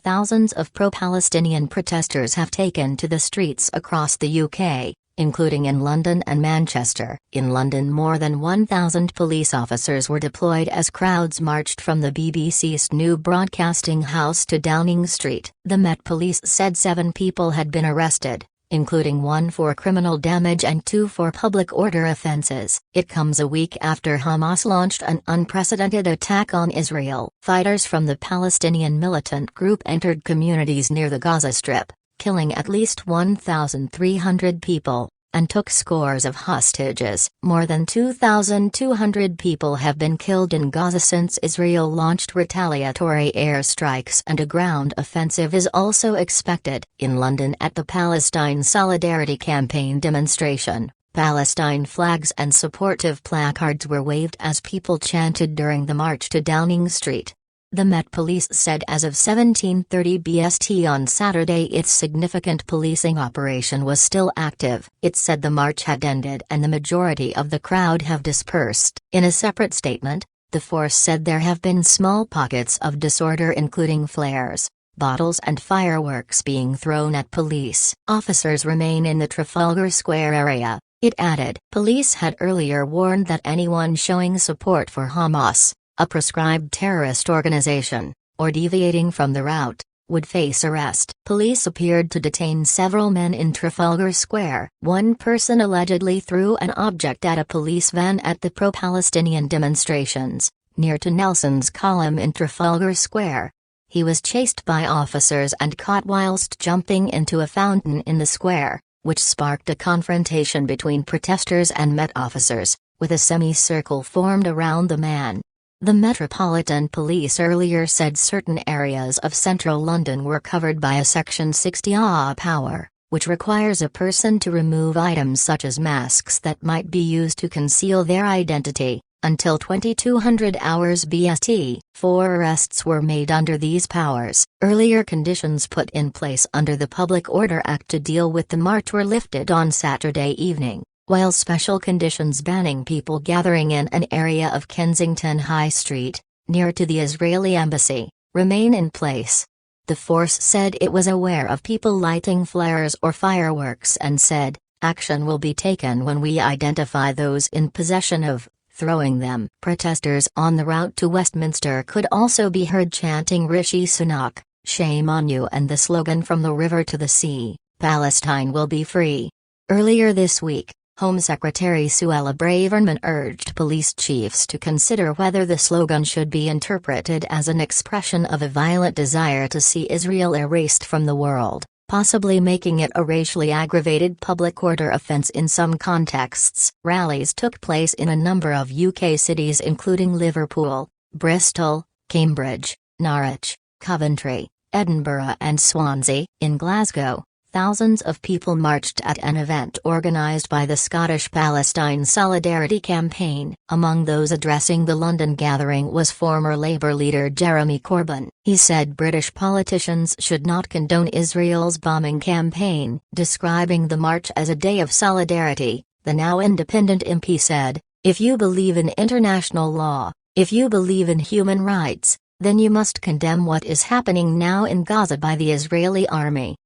thousands of pro-Palestinian protesters have taken to the streets across the UK, including in London and Manchester. In London, more than 1,000 police officers were deployed as crowds marched from the BBC's new broadcasting house to Downing Street. The Met Police said 7 people had been arrested, including 1 for criminal damage and 2 for public order offences. It comes a week after Hamas launched an unprecedented attack on Israel. Fighters from the Palestinian militant group entered communities near the Gaza Strip, killing at least 1,300 people, and took scores of hostages. More than 2,200 people have been killed in Gaza since Israel launched retaliatory airstrikes, and a ground offensive is also expected. In London at the Palestine Solidarity Campaign demonstration, Palestine flags and supportive placards were waved as people chanted during the march to Downing Street. The Met Police said as of 17:30 BST on Saturday its significant policing operation was still active. It said the march had ended and the majority of the crowd have dispersed. In a separate statement, the force said there have been small pockets of disorder, including flares, bottles and fireworks being thrown at police. Officers remain in the Trafalgar Square area, it added. Police had earlier warned that anyone showing support for Hamas, a proscribed terrorist organization, or deviating from the route, would face arrest. Police appeared to detain several men in Trafalgar Square. One person allegedly threw an object at a police van at the pro-Palestinian demonstrations, near to Nelson's Column in Trafalgar Square. He was chased by officers and caught whilst jumping into a fountain in the square, which sparked a confrontation between protesters and Met officers, with a semicircle formed around the man. The Metropolitan Police earlier said certain areas of central London were covered by a Section 60 power, which requires a person to remove items such as masks that might be used to conceal their identity, until 2200 hours BST. 4 arrests were made under these powers. Earlier conditions put in place under the Public Order Act to deal with the march were lifted on Saturday evening, while special conditions banning people gathering in an area of Kensington High Street, near to the Israeli embassy, remain in place. The force said it was aware of people lighting flares or fireworks and said, "Action will be taken when we identify those in possession of throwing them." Protesters on the route to Westminster could also be heard chanting Rishi Sunak, "Shame on you," and the slogan "From the river to the sea, Palestine will be free." Earlier this week, Home Secretary Suella Braverman urged police chiefs to consider whether the slogan should be interpreted as an expression of a violent desire to see Israel erased from the world, possibly making it a racially aggravated public order offense in some contexts. Rallies took place in a number of UK cities including Liverpool, Bristol, Cambridge, Norwich, Coventry, Edinburgh and Swansea. In Glasgow, thousands of people marched at an event organised by the Scottish Palestine Solidarity Campaign. Among those addressing the London gathering was former Labour leader Jeremy Corbyn. He said British politicians should not condone Israel's bombing campaign. Describing the march as a day of solidarity, the now independent MP said, "If you believe in international law, if you believe in human rights, then you must condemn what is happening now in Gaza by the Israeli army.